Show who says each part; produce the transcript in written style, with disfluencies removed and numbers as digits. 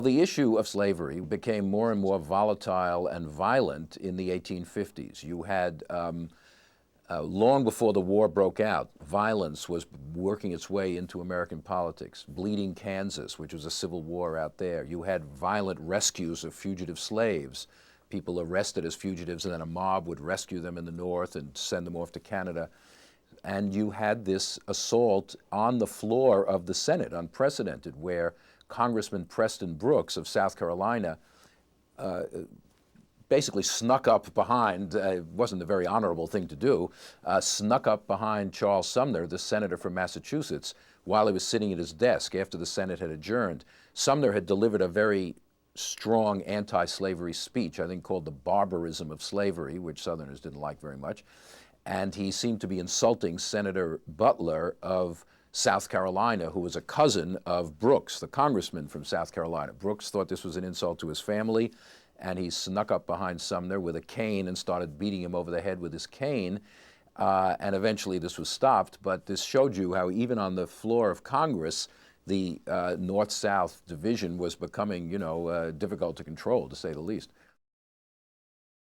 Speaker 1: The issue of slavery became more and more volatile and violent in the 1850s. You had, long before the war broke out, violence was working its way into American politics. Bleeding Kansas, which was a civil war out there. You had violent rescues of fugitive slaves, people arrested as fugitives, and then a mob would rescue them in the North and send them off to Canada. And you had this assault on the floor of the Senate, unprecedented, where Congressman Preston Brooks of South Carolina basically snuck up behind, it wasn't a very honorable thing to do, snuck up behind Charles Sumner, the senator from Massachusetts, while he was sitting at his desk after the Senate had adjourned. Sumner had delivered a very strong anti-slavery speech, I think called The Barbarism of Slavery, which Southerners didn't like very much. And he seemed to be insulting Senator Butler of South Carolina, who was a cousin of Brooks, the congressman from South Carolina. Brooks thought this was an insult to his family, and he snuck up behind Sumner with a cane and started beating him over the head with his cane. And eventually this was stopped, but this showed you how even on the floor of Congress, the North-South division was becoming, difficult to control, to say the least.